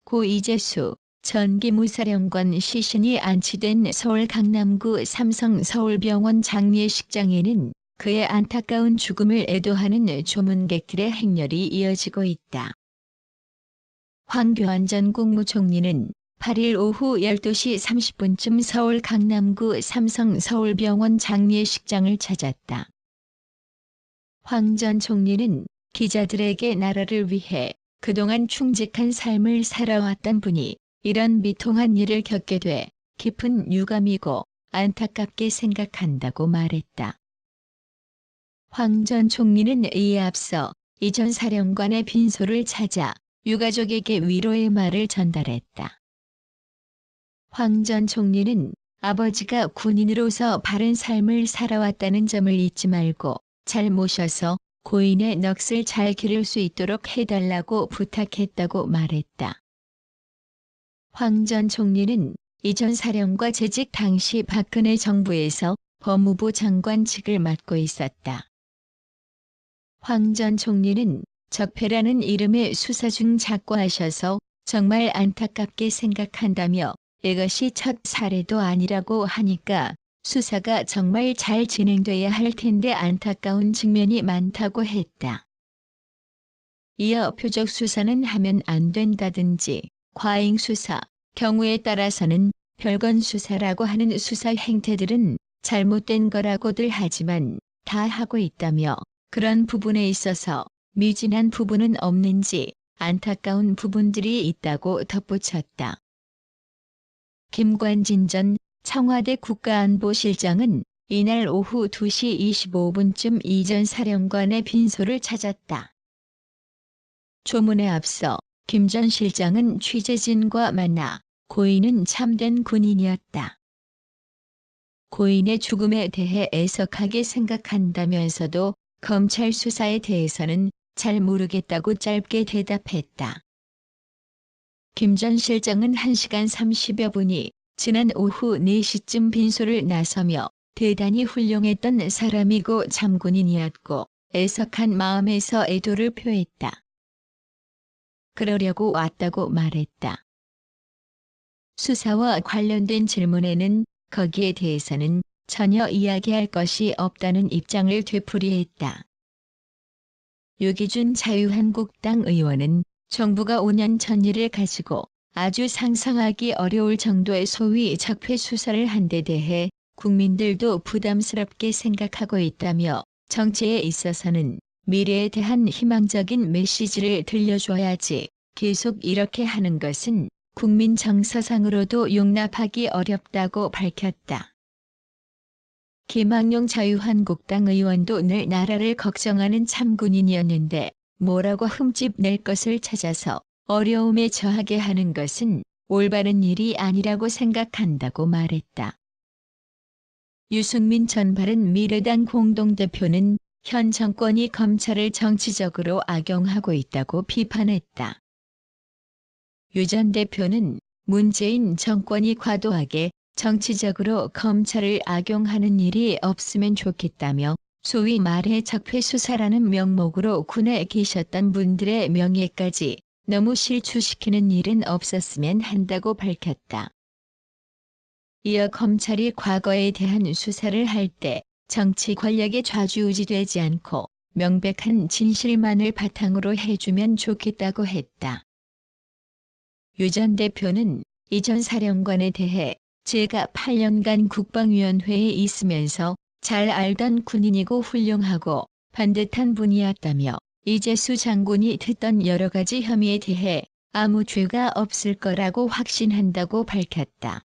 고 이재수 전 기무사령관 시신이 안치된 서울 강남구 삼성 서울병원 장례식장에는 그의 안타까운 죽음을 애도하는 조문객들의 행렬이 이어지고 있다. 황교안 전 국무총리는 8일 오후 12시 30분쯤 서울 강남구 삼성 서울병원 장례식장을 찾았다. 황 전 총리는 기자들에게 나라를 위해 그동안 충직한 삶을 살아왔던 분이 이런 비통한 일을 겪게 돼 깊은 유감이고 안타깝게 생각한다고 말했다. 황 전 총리는 이에 앞서 이 전 사령관의 빈소를 찾아 유가족에게 위로의 말을 전달했다. 황 전 총리는 아버지가 군인으로서 바른 삶을 살아왔다는 점을 잊지 말고 잘 모셔서 고인의 넋을 잘 기를 수 있도록 해달라고 부탁했다고 말했다. 황 전 총리는 이 전 사령과 재직 당시 박근혜 정부에서 법무부 장관직을 맡고 있었다. 황 전 총리는 적폐라는 이름의 수사 중 작고하셔서 정말 안타깝게 생각한다며 이것이 첫 사례도 아니라고 하니까 수사가 정말 잘 진행돼야 할 텐데 안타까운 측면이 많다고 했다. 이어 표적 수사는 하면 안 된다든지 과잉 수사, 경우에 따라서는 별건 수사라고 하는 수사 행태들은 잘못된 거라고들 하지만 다 하고 있다며 그런 부분에 있어서 미진한 부분은 없는지 안타까운 부분들이 있다고 덧붙였다. 김관진 전 청와대 국가안보실장은 이날 오후 2시 25분쯤 이 전 사령관의 빈소를 찾았다. 조문에 앞서 김 전 실장은 취재진과 만나 고인은 참된 군인이었다. 고인의 죽음에 대해 애석하게 생각한다면서도 검찰 수사에 대해서는 잘 모르겠다고 짧게 대답했다. 김 전 실장은 1시간 30여 분이 지난 오후 4시쯤 빈소를 나서며 대단히 훌륭했던 사람이고 참군인이었고 애석한 마음에서 애도를 표했다. 그러려고 왔다고 말했다. 수사와 관련된 질문에는 거기에 대해서는 전혀 이야기할 것이 없다는 입장을 되풀이했다. 유기준 자유한국당 의원은 정부가 5년 전 일을 가지고 아주 상상하기 어려울 정도의 소위 적폐 수사를 한 데 대해 국민들도 부담스럽게 생각하고 있다며 정치에 있어서는 미래에 대한 희망적인 메시지를 들려줘야지 계속 이렇게 하는 것은 국민 정서상으로도 용납하기 어렵다고 밝혔다. 김학용 자유한국당 의원도 늘 나라를 걱정하는 참군인이었는데 뭐라고 흠집 낼 것을 찾아서 어려움에 처하게 하는 것은 올바른 일이 아니라고 생각한다고 말했다. 유승민 전 바른미래당 공동대표는 현 정권이 검찰을 정치적으로 악용하고 있다고 비판했다. 유 전 대표는 문재인 정권이 과도하게 정치적으로 검찰을 악용하는 일이 없으면 좋겠다며 소위 말해 적폐 수사라는 명목으로 군에 계셨던 분들의 명예까지 너무 실추시키는 일은 없었으면 한다고 밝혔다. 이어 검찰이 과거에 대한 수사를 할 때 정치 권력에 좌지우지되지 않고 명백한 진실만을 바탕으로 해주면 좋겠다고 했다. 유 전 대표는 이 전 사령관에 대해 제가 8년간 국방위원회에 있으면서 잘 알던 군인이고 훌륭하고 반듯한 분이었다며 이재수 장군이 듣던 여러 가지 혐의에 대해 아무 죄가 없을 거라고 확신한다고 밝혔다.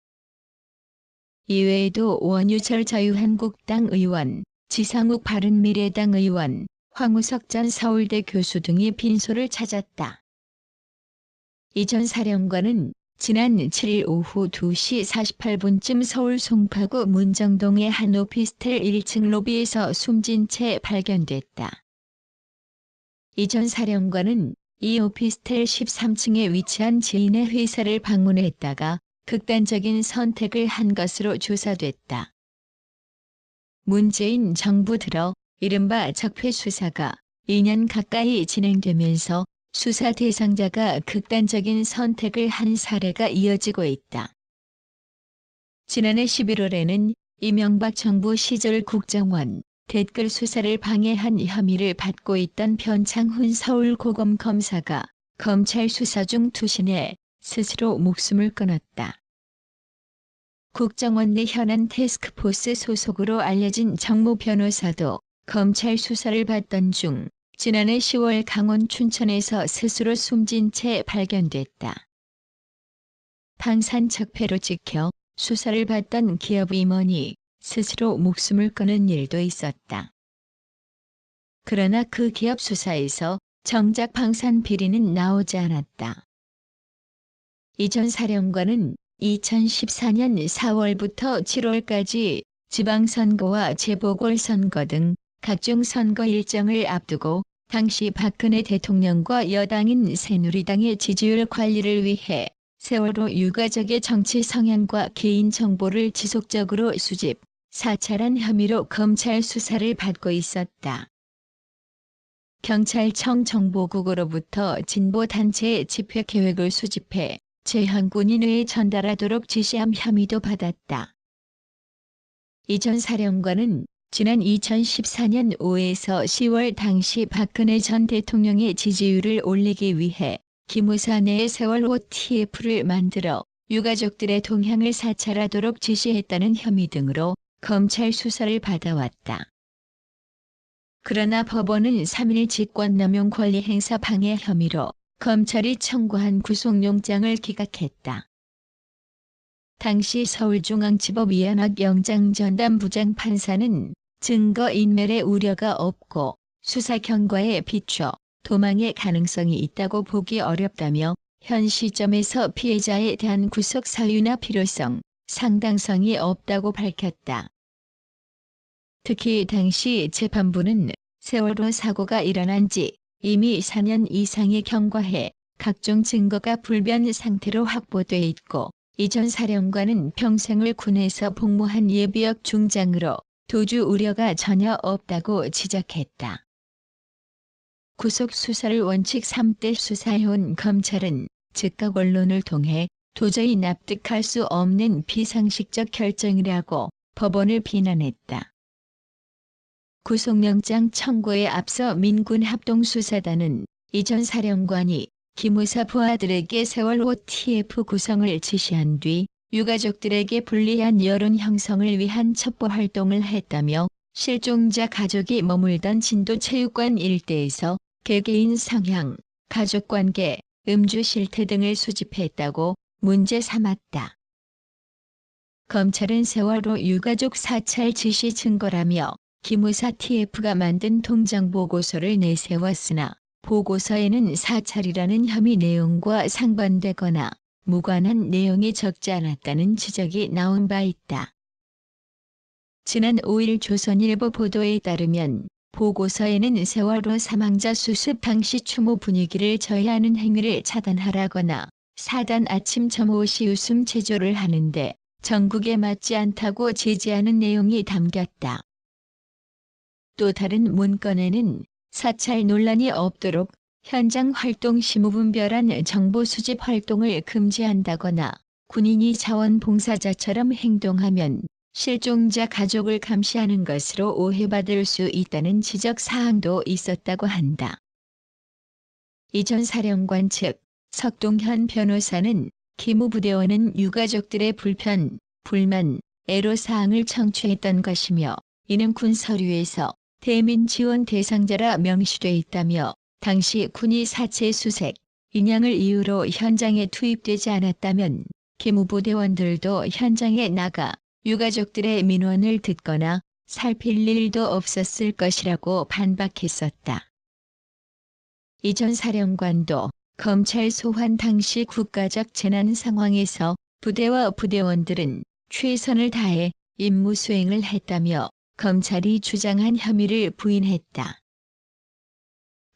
이외에도 원유철 자유한국당 의원, 지상욱 바른미래당 의원, 황우석 전 서울대 교수 등이 빈소를 찾았다. 이 전 사령관은 지난 7일 오후 2시 48분쯤 서울 송파구 문정동의 한 오피스텔 1층 로비에서 숨진 채 발견됐다. 이 전 사령관은 이 오피스텔 13층에 위치한 지인의 회사를 방문했다가 극단적인 선택을 한 것으로 조사됐다. 문재인 정부 들어 이른바 적폐 수사가 2년 가까이 진행되면서 수사 대상자가 극단적인 선택을 한 사례가 이어지고 있다. 지난해 11월에는 이명박 정부 시절 국정원 댓글 수사를 방해한 혐의를 받고 있던 변창훈 서울고검검사가 검찰 수사 중 투신해 스스로 목숨을 끊었다. 국정원 내 현안 태스크포스 소속으로 알려진 정모 변호사도 검찰 수사를 받던 중 지난해 10월 강원 춘천에서 스스로 숨진 채 발견됐다. 방산척패로 찍혀 수사를 받던 기업 임원이 스스로 목숨을 끊은 일도 있었다. 그러나 그 기업 수사에서 정작 방산 비리는 나오지 않았다. 이 전 사령관은 2014년 4월부터 7월까지 지방선거와 재보궐선거 등 각종 선거 일정을 앞두고 당시 박근혜 대통령과 여당인 새누리당의 지지율 관리를 위해 세월호 유가족의 정치 성향과 개인 정보를 지속적으로 수집, 사찰한 혐의로 검찰 수사를 받고 있었다. 경찰청 정보국으로부터 진보단체의 집회 계획을 수집해 재향군인회에 전달하도록 지시한 혐의도 받았다. 이 전 사령관은 지난 2014년 5에서 10월 당시 박근혜 전 대통령의 지지율을 올리기 위해 기무사 내에 세월호 TF를 만들어 유가족들의 동향을 사찰하도록 지시했다는 혐의 등으로 검찰 수사를 받아왔다. 그러나 법원은 3일 직권남용 권리행사 방해 혐의로 검찰이 청구한 구속영장을 기각했다. 당시 서울중앙지법 이현학 영장전담 부장판사는 증거인멸의 우려가 없고 수사 경과에 비춰 도망의 가능성이 있다고 보기 어렵다며 현 시점에서 피해자에 대한 구속 사유나 필요성, 상당성이 없다고 밝혔다. 특히 당시 재판부는 세월호 사고가 일어난 지 이미 4년 이상이 경과해 각종 증거가 불변 상태로 확보돼 있고 이 전 사령관은 평생을 군에서 복무한 예비역 중장으로 도주 우려가 전혀 없다고 지적했다. 구속 수사를 원칙 3대 수사해온 검찰은 즉각 언론을 통해 도저히 납득할 수 없는 비상식적 결정이라고 법원을 비난했다. 구속영장 청구에 앞서 민군합동수사단은 이 전 사령관이 기무사 부하들에게 세월호 TF 구성을 지시한 뒤 유가족들에게 불리한 여론 형성을 위한 첩보 활동을 했다며 실종자 가족이 머물던 진도체육관 일대에서 개개인 성향, 가족관계, 음주 실태 등을 수집했다고 문제 삼았다. 검찰은 세월호 유가족 사찰 지시 증거라며 기무사 TF가 만든 통장보고서를 내세웠으나 보고서에는 사찰이라는 혐의 내용과 상반되거나 무관한 내용이 적지 않았다는 지적이 나온 바 있다. 지난 5일 조선일보 보도에 따르면 보고서에는 세월호 사망자 수습 당시 추모 분위기를 저해하는 행위를 차단하라거나 사단 아침 점호 시 웃음 제조를 하는데 정국에 맞지 않다고 제지하는 내용이 담겼다. 또 다른 문건에는 사찰 논란이 없도록 현장 활동 시 무분별한 정보 수집 활동을 금지한다거나 군인이 자원봉사자처럼 행동하면 실종자 가족을 감시하는 것으로 오해받을 수 있다는 지적 사항도 있었다고 한다. 이 전 사령관 측 석동현 변호사는 기무부대원은 유가족들의 불편, 불만, 애로사항을 청취했던 것이며 이는 군 서류에서 대민 지원 대상자라 명시돼 있다며 당시 군이 사체 수색, 인양을 이유로 현장에 투입되지 않았다면 기무부대원들도 현장에 나가 유가족들의 민원을 듣거나 살필 일도 없었을 것이라고 반박했었다. 이 전 사령관도 검찰 소환 당시 국가적 재난 상황에서 부대와 부대원들은 최선을 다해 임무 수행을 했다며 검찰이 주장한 혐의를 부인했다.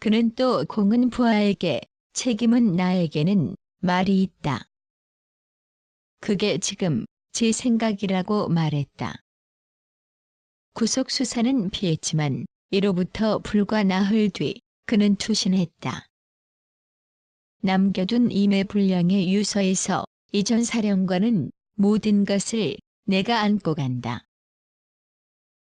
그는 또 공은 부하에게 책임은 나에게는 말이 있다. 그게 지금 제 생각이라고 말했다. 구속 수사는 피했지만 이로부터 불과 나흘 뒤 그는 투신했다. 남겨둔 임의 분량의 유서에서 이 전 사령관은 모든 것을 내가 안고 간다.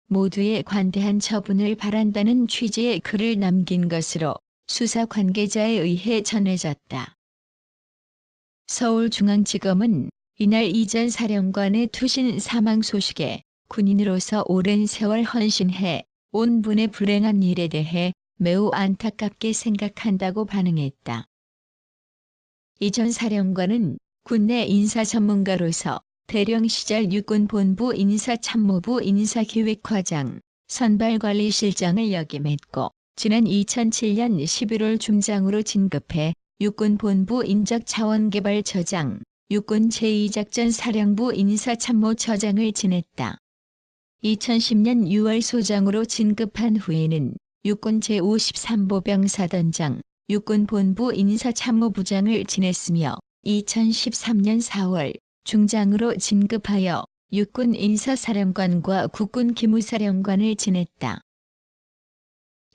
모두의 관대한 처분을 바란다는 취지의 글을 남긴 것으로 수사 관계자에 의해 전해졌다. 서울중앙지검은 이날 이 전 사령관의 투신 사망 소식에 군인으로서 오랜 세월 헌신해 온 분의 불행한 일에 대해 매우 안타깝게 생각한다고 반응했다. 이 전 사령관은 군내 인사 전문가로서 대령 시절 육군본부 인사참모부 인사기획과장, 선발관리실장을 역임했고 지난 2007년 11월 중장으로 진급해 육군본부 인적자원개발처장, 육군 제2작전사령부 인사참모처장을 지냈다. 2010년 6월 소장으로 진급한 후에는 육군 제53보병사단장, 육군본부 인사참모부장을 지냈으며 2013년 4월 중장으로 진급하여 육군 인사사령관과 국군 기무사령관을 지냈다.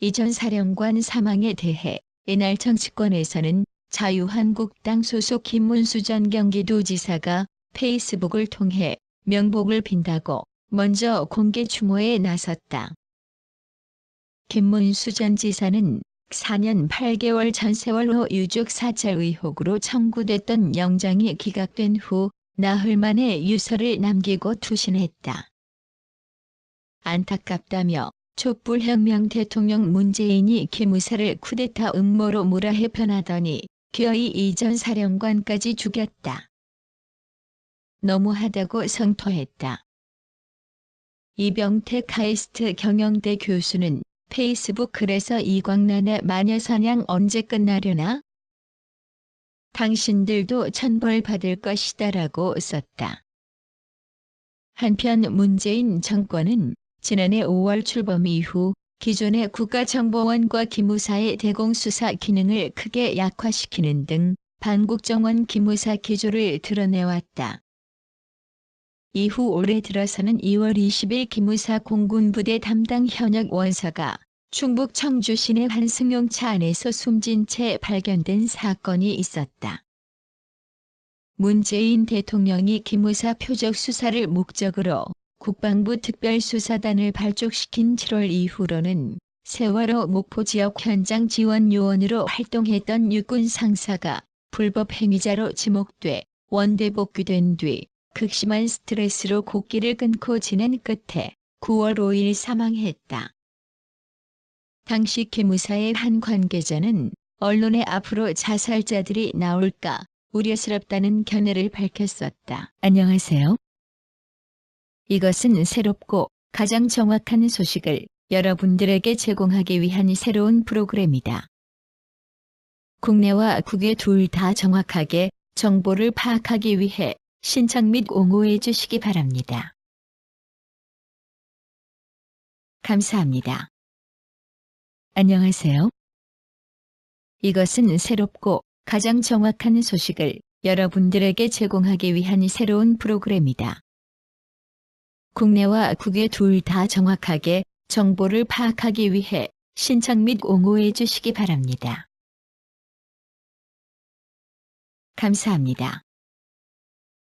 이 전 사령관 사망에 대해 이날 정치권에서는 자유한국당 소속 김문수 전 경기도지사가 페이스북을 통해 명복을 빈다고 먼저 공개 추모에 나섰다. 김문수 전 지사는 4년 8개월 전 세월호 유족 사찰 의혹으로 청구됐던 영장이 기각된 후 나흘 만에 유서를 남기고 투신했다. 안타깝다며 촛불혁명 대통령 문재인이 기무사를 쿠데타 음모로 무라해 편하더니 기어이 이 전 사령관까지 죽였다. 너무하다고 성토했다. 이병택 카이스트 경영대 교수는 페이스북 글에서 이광란의 마녀사냥 언제 끝나려나? 당신들도 천벌 받을 것이다라고 썼다. 한편 문재인 정권은 지난해 5월 출범 이후 기존의 국가정보원과 기무사의 대공수사 기능을 크게 약화시키는 등 반국정원 기무사 기조를 드러내왔다. 이후 올해 들어서는 2월 20일 기무사 공군부대 담당 현역 원사가 충북 청주 시내 한 승용차 안에서 숨진 채 발견된 사건이 있었다. 문재인 대통령이 기무사 표적 수사를 목적으로 국방부 특별수사단을 발족시킨 7월 이후로는 세월호 목포 지역 현장 지원 요원으로 활동했던 육군 상사가 불법 행위자로 지목돼 원대 복귀된 뒤 극심한 스트레스로 곡기를 끊고 지낸 끝에 9월 5일 사망했다. 당시 기무사의 한 관계자는 언론에 앞으로 자살자들이 나올까 우려스럽다는 견해를 밝혔었다. 안녕하세요. 이것은 새롭고 가장 정확한 소식을 여러분들에게 제공하기 위한 새로운 프로그램이다. 국내와 국외 둘 다 정확하게 정보를 파악하기 위해 신청 및 옹호해 주시기 바랍니다. 감사합니다. 안녕하세요. 이것은 새롭고 가장 정확한 소식을 여러분들에게 제공하기 위한 새로운 프로그램이다. 국내와 국외 둘 다 정확하게 정보를 파악하기 위해 신청 및 옹호해 주시기 바랍니다. 감사합니다.